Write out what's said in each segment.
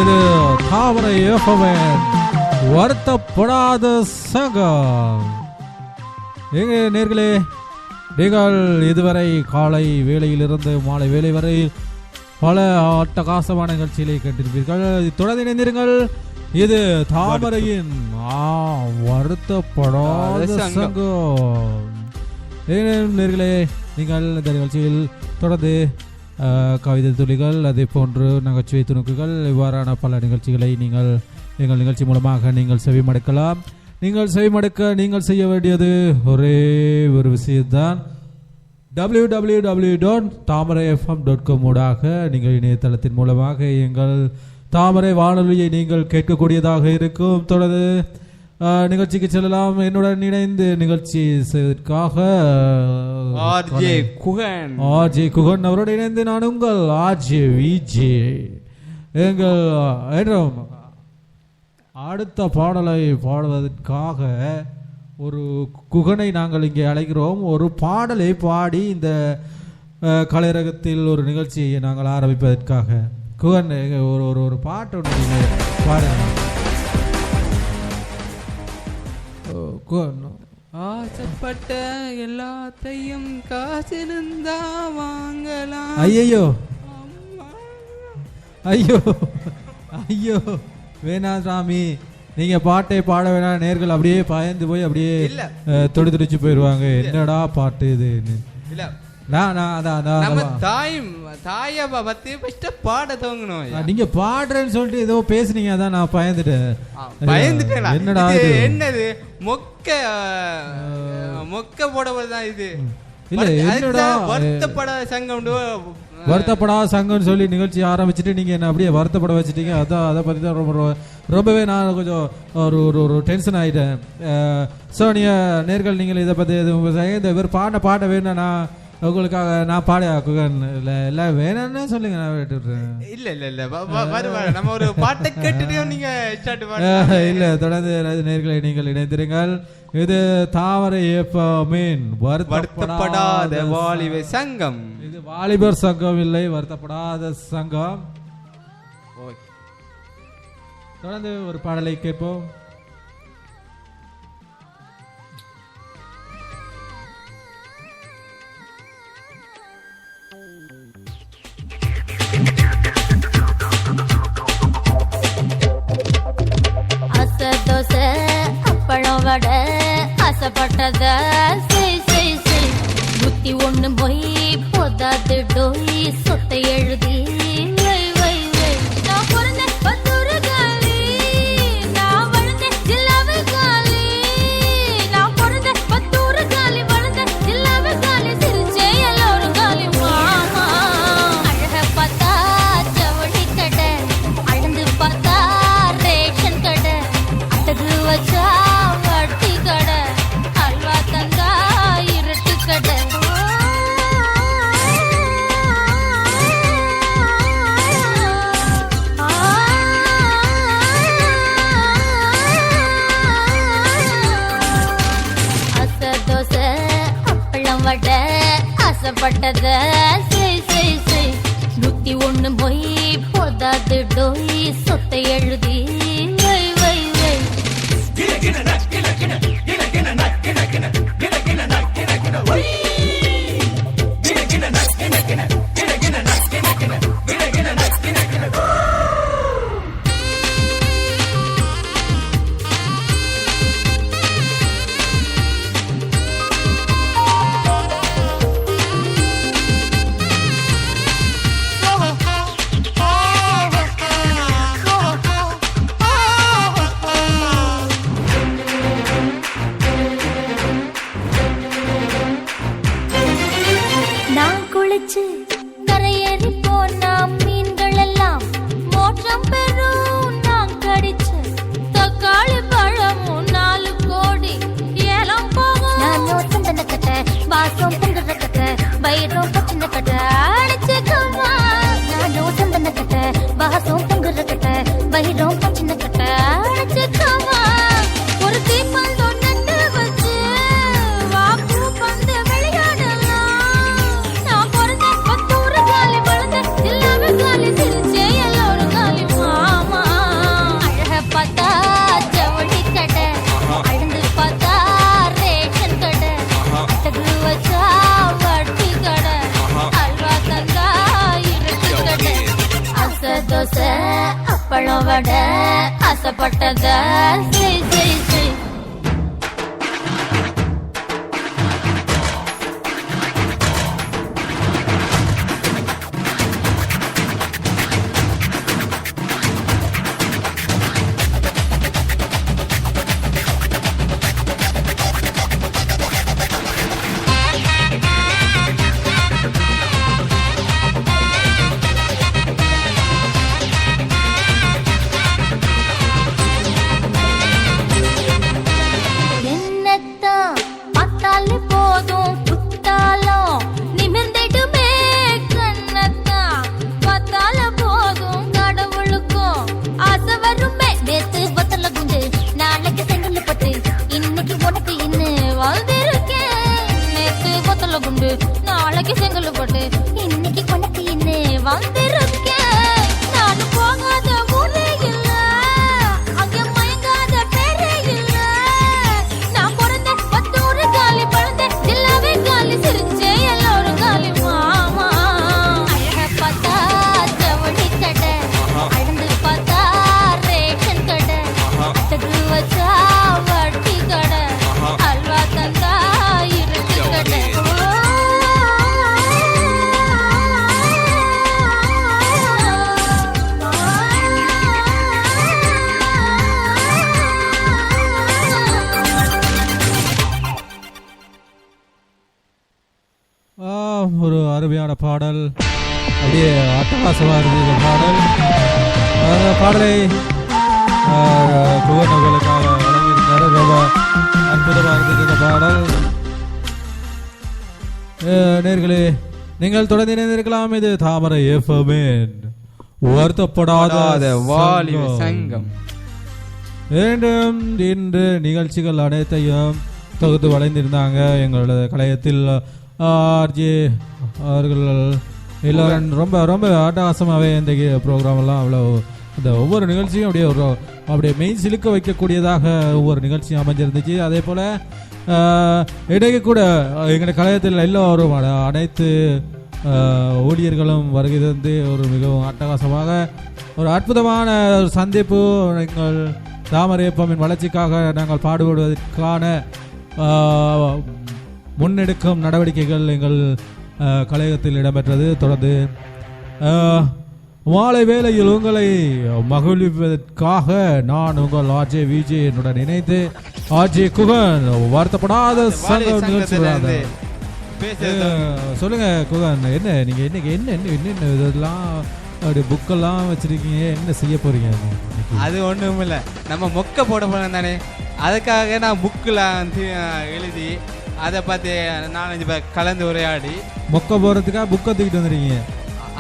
இது தாமரை எஃப்எம் வருத்தப்படாத சங்கம். எங்க நேர்களே, நீங்கள் இதுவரை காலை வேளையிலிருந்து மாலை வேலை வரை பல அட்டகாசமான நிகழ்ச்சிகளை கேட்டிருப்பீர்கள். தொடர்ந்து இணைந்திருங்கள். இது தாமரையின் வருத்தப்படாத சங்கம். நேர்களே, நீங்கள் இந்த நிகழ்ச்சியில் தொடர்ந்து கவிதை துளிகள், அதே போன்று நகைச்சுவை துணுக்குகள், இவ்வாறான பல நிகழ்ச்சிகளை நீங்கள் எங்கள் நிகழ்ச்சி மூலமாக நீங்கள் செவிமடுக்கலாம். நீங்கள் செவிமடுக்க நீங்கள் செய்ய வேண்டியது ஒரே ஒரு விஷயம்தான். www.tamarayfm.com ஊடாக நீங்கள் இணையதளத்தின் மூலமாக எங்கள் தாமரை வானொலியை நீங்கள் கேட்கக்கூடியதாக இருக்கும். தொடர்ந்து நிகழ்ச்சிக்கு செல்லலாம். என்னுடன் இணைந்து நிகழ்ச்சி செய்வதற்காக ஆர்ஜே குகன் அவரோடு இணைந்து நான் உங்கள் ஆர்ஜே விஜே. எங்கள் அடுத்த பாடலை பாடுவதற்காக ஒரு குகனை நாங்கள் இங்கே அழைக்கிறோம். ஒரு பாடலை பாடி இந்த கலைரகத்தில் ஒரு நிகழ்ச்சியை நாங்கள் ஆரம்பிப்பதற்காக குகன் ஒரு ஒரு பாட்டு ஒன்று பாடுங்க. ஆசைப்பட்ட எல்லாத்தையும் காசிருந்தா வாங்கலாம். ஐயோ ஐயோ ஐயோ வேணாம் சாமி, நீங்க பாட்டை பாட வேணாம். நேர்கள் அப்படியே பயந்து போய் அப்படியே துடிச்சு போயிடுவாங்க. என்னடா பாட்டு இது? இல்ல நீங்க பாடுறேன்னு சொல்லிட்டு ஏதோ பேசுனீங்க, அதான் நான் பயந்துட்டேன். என்னடா என்னது மொக்க போடதான் இது? இல்ல என்னடா வருத்தப்படாத சங்கம், வருத்தப்படாத சங்கம்னு சொல்லி நிகழ்ச்சி ஆரம்பிச்சுட்டு நீங்க என்ன அப்படியே வருத்தப்பட வச்சுட்டீங்க. அதான் அதை பத்தி தான் ரொம்பவே நான் கொஞ்சம் ஒரு டென்ஷன் ஆயிட்டேன். ஸோ நீங்க நேர்கள் நீங்கள் இதை பத்தி இந்த இவர் பாட வேணும், நான் உங்களுக்காக நான் பாட குகன் இல்ல வேணும்னு சொல்லுங்க, நான் விட்டுறேன். இல்ல நம்ம ஒரு பாட்டை கேட்டுட்டு நீங்க இல்ல தொடர்ந்து நேர்களை நீங்கள் இணைந்திருங்கள். இது தாமரை எஃப்எம் வருத்தப்படாத வாலிபர் சங்கம். இது வாலிபர் சங்கம் இல்லை, வருத்தப்படாத சங்கம். தொடர்ந்து ஒரு பாடலை கேட்போம். ஆசைப்பட்டத புத்தி ஒண்ணு போய் போதாது டோய் சொத்தை எழுதி ஆசைப்பட்டத புத்தி ஒண்ணு போய் போதாது டோய் சொத்தை எழுதி அப்பளம் வடை ஆசைப்பட்டத செய் செய் செய். நாளைக்கு செங்கல் போட்டு இன்னைக்கு கொண்டக்கு இன்னும் வந்திருக்கேன். நான் போகாத ஊரே இல்ல, அங்க மயங்காத பேரே இல்ல. நான் பிறந்த 10 ஊரு காலி, பழந்த எல்லாமே காலி, சிரிச்சே எல்லோரும் காலி. மாமா அழக பார்த்தா ஜவுளி கடை, அழந்து பார்த்தா ரேஷன் கடை, அட்டகு வச்சா வட்டி கடை, அல்வா தந்தா இருக்கு கடை. ஒரு அருமையான பாடல், அப்படியே அட்டகாசமாக இருந்தது பாடல். அந்த பாடலை புகழ்களுக்காக வழங்கியிருந்தார். ரொம்ப அற்புதமாக இருந்தது இந்த பாடல். நேர்களே, நீங்கள் தொடர்ந்து இணைந்திருக்கலாம். இது தாமரை எஃப்எம் வருத்தப்படாத வாலிப சங்கம். மீண்டும் இன்று நிகழ்ச்சிகள் அனைத்தையும் தொகுத்து வளைந்திருந்தாங்க எங்களோட கலையத்தில் ஆர்ஜே அவர்கள் எல்லோரும் ரொம்ப ரொம்ப அட்டகாசமாகவே இந்த ப்ரோக்ராமெல்லாம் அவ்வளோ இந்த ஒவ்வொரு நிகழ்ச்சியும் அப்படியே மெயின் சிலுக்க வைக்கக்கூடியதாக ஒவ்வொரு நிகழ்ச்சியும் அமைஞ்சிருந்துச்சு. அதே போல் இடையே கூட எங்களுடைய கலையத்தில் எல்லோரும் அனைத்து ஊழியர்களும் வருகை தந்து ஒரு மிகவும் அட்டகாசமாக ஒரு அற்புதமான ஒரு சந்திப்பு. எங்கள் தாமரை எஃப்எம்மின் வளர்ச்சிக்காக நாங்கள் பாடுபடுவதற்கான முன்னெடுக்கும் நடவடிக்கைகள் எங்கள் கலையகத்தில் இடம்பெற்றது. தொடர்ந்து மாலை வேளையில் உங்களை மகிழ்வதற்காக நான் உங்கள் ஆர்ஜே விஜே என்னுடன் இணைந்து ஆர்ஜே குகன் வருத்தப்படாத சங்கம் நிகழ்ச்சி. சொல்லுங்க குகன், என்ன நீங்க இன்னைக்கு என்ன இதெல்லாம் அப்படி புக்கெல்லாம் வச்சிருக்கீங்க, என்ன செய்ய போறீங்க? அது ஒண்ணும் இல்ல, நம்ம மொக்க போட போறோம் தானே, அதுக்காக நான் புக்கெல்லாம் எழுதி அதை பார்த்து 4-5 பேர் கலந்து உரையாடி மொக்க போறதுக்காக புக்கை தூக்கிட்டு வந்துருக்கீங்க.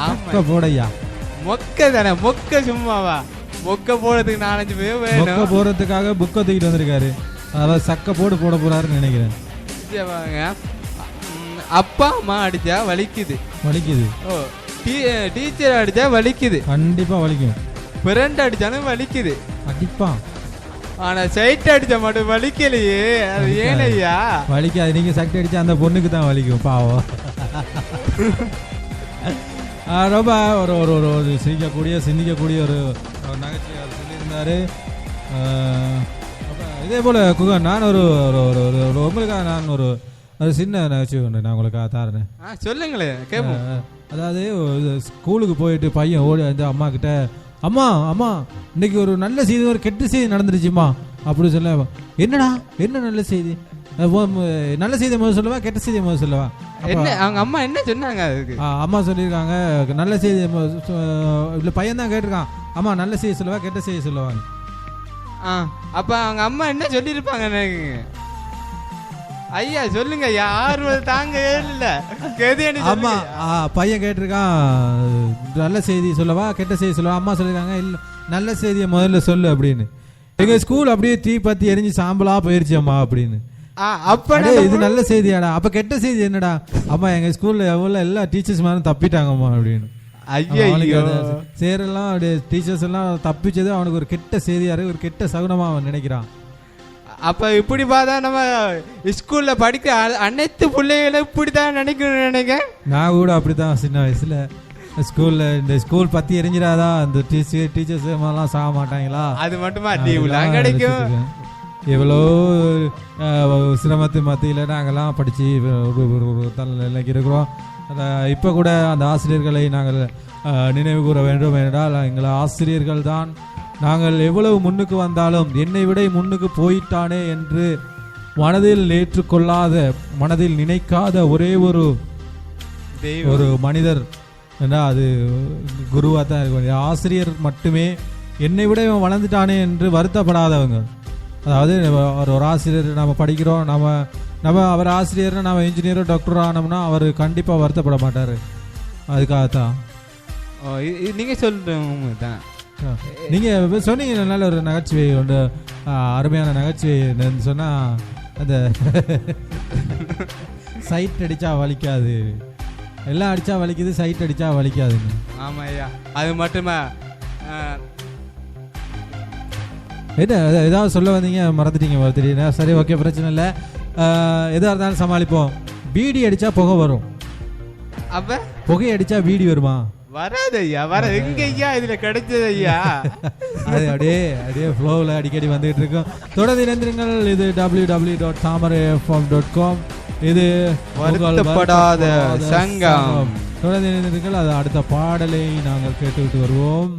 மொக்க போடையா? மொக்க தானே, மொக்க சும்மாவா? மொக்க போடுறதுக்கு 4-5 பேர் வேணும். மொக்க போறதுக்காக புக்கை தூக்கிட்டு வந்திருக்காரு. அதாவது சக்க போட போறாருன்னு நினைக்கிறேன். அப்பா அம்மா அடிச்சா வலிக்குது. ஓ, டீச்சர் அடிச்சா வலிக்குது. கண்டிப்பா வலிக்கும். ஃப்ரெண்ட் அடிச்சாலும் வலிக்குது. கண்டிப்பா. ஆனா சைட் அடிச்சா மட்டும் வலிக்கலையே, அது ஏன் ஐயா? வலிக்காது. நீங்க சைட் அடிச்சா அந்த பொண்ணுக்கு தான் வலிக்கும், பாவம். ரொம்ப ஒரு ஒரு ஒரு சிந்திக்கக்கூடிய ஒரு நகைச்சுவை அவர் சொல்லியிருந்தாரு. இதே போல் குகன், நான் ஒரு உங்களுக்காக நான் ஒரு சின்ன நகைச்சுவை ஒன்று நான் உங்களுக்காக தாரேன். சொல்லுங்களேன் கேட்போம். அதாவது ஸ்கூலுக்கு போயிட்டு பையன் ஓடி வந்து அம்மா கிட்ட, அம்மா இன்னைக்கு ஒரு நல்ல செய்தி, ஒரு கெட்ட செய்தி நடந்துருச்சுமா அப்படி சொல்ல. என்னடா, என்ன நல்ல செய்தி? நல்ல செய்தியை முதல் சொல்லவா, கெட்ட செய்தியை முதல் சொல்லவா? அவங்க அம்மா என்ன சொன்னாங்க? அதுக்கு அம்மா சொல்லியிருக்காங்க நல்ல செய்தி. இல்லை பையன் தான் கேட்டிருக்கான், அம்மா நல்ல செய்தி சொல்லவா கெட்ட செய்தி சொல்லுவாங்க. அப்ப அவங்க அம்மா என்ன சொல்லியிருப்பாங்க நினைக்குங்க? ஐயா சொல்லுங்க, யாரும் தாங்க இல்ல. அம்மா பையன் கேட்டிருக்கான் நல்ல செய்தி சொல்லவா கெட்ட செய்தி சொல்லவா? அம்மா சொல்லியிருக்காங்க இல்லை நல்ல செய்தியை முதல்ல சொல்லு அப்படின்னு. எங்க ஸ்கூல் அப்படியே தீ பத்தி எரிஞ்சு சாம்பலா போயிருச்சு அம்மா அப்படின்னு. இது நல்ல செய்தியாடா. அப்ப கெட்ட செய்தி என்னடா? அம்மா எங்க ஸ்கூல்ல எவ்வளவு எல்லா டீச்சர்ஸ் மேலும் தப்பிட்டாங்கம்மா அப்படின்னு. சேரெல்லாம் அப்படியே டீச்சர்ஸ் எல்லாம் தப்பிச்சது அவனுக்கு ஒரு கெட்ட செய்தியா இருக்கு, ஒரு கெட்ட சகுனமா அவன் நினைக்கிறான். அப்ப இப்படி பார்த்தா நம்ம ஸ்கூல்ல படிக்கிற அனைத்து பிள்ளைகளும் இப்படித்தான் நினைக்கணும். நான் கூட அப்படித்தான் சின்ன வயசுல ஸ்கூலில் இந்த ஸ்கூல் பற்றி எரிஞ்சிடாதா இந்த டீச்சர்ஸ் எல்லாம் சாக மாட்டாங்களா? அது மட்டுமா லீவ்லாம் கிடைக்கும். எவ்வளோ சிரமத்து மத்தியில் நாங்கள்லாம் படித்து ஒரு நிலைக்கு இருக்கிறோம். இப்போ கூட அந்த ஆசிரியர்களை நாங்கள் நினைவு கூற வேண்டும் என்றால் எங்கள் ஆசிரியர்கள் தான் நாங்கள் எவ்வளவு முன்னுக்கு வந்தாலும் என்னை விட முன்னுக்கு போயிட்டானே என்று மனதில் ஏற்றுக்கொள்ளாத, மனதில் நினைக்காத ஒரே ஒரு மனிதர் என்றால் அது குருவாக தான் இருக்கும். ஆசிரியர் மட்டுமே என்னை விட இவன் வளர்ந்துட்டானே என்று வருத்தப்படாதவங்க. அதாவது ஒரு ஆசிரியர் நம்ம படிக்கிறோம், நம்ம அவர் ஆசிரியர், நம்ம இன்ஜினியரோ டாக்டரோ ஆனோம்னா அவர் கண்டிப்பாக வருத்தப்பட மாட்டார். அதுக்காகத்தான் நீங்கள் சொல்லுங்க தான் நீங்கள் சொன்னீங்க. நல்ல ஒரு நகைச்சுவை ஒன்று, அருமையான நகைச்சுவை சொன்னால் அந்த சைட் அடித்தா வலிக்காது, எல்லாம் அடித்தா வலிக்குது, சைட் அடித்தா வலிக்காதுங்க. ஆமாம் ஐயா, அது மட்டுமா? என்ன ஏதாவது சொல்ல வந்தீங்க, மறந்துட்டீங்க. சரி, ஓகே, பிரச்சனை இல்லை. எதாக இருந்தாலும் சமாளிப்போம். பீடி அடித்தா புகை வரும், அப்போ புகை அடித்தா பீடி வருமா? வராது ஐயா, வர எங்க ஐயா இதுல கிடைச்சது ஐயா. அது அப்படியே ஃப்ளோவில் அடிக்கடி வந்துகிட்டு இருக்கும். தொடர்ந்து இணைந்திருங்கள். இது www.thamarafm.com. இது வருத்தப்படாத சங்கம். தொடர்ந்து இணைந்திருங்கள். அது அடுத்த பாடலை நாங்கள் கேட்டுவிட்டு வருவோம்.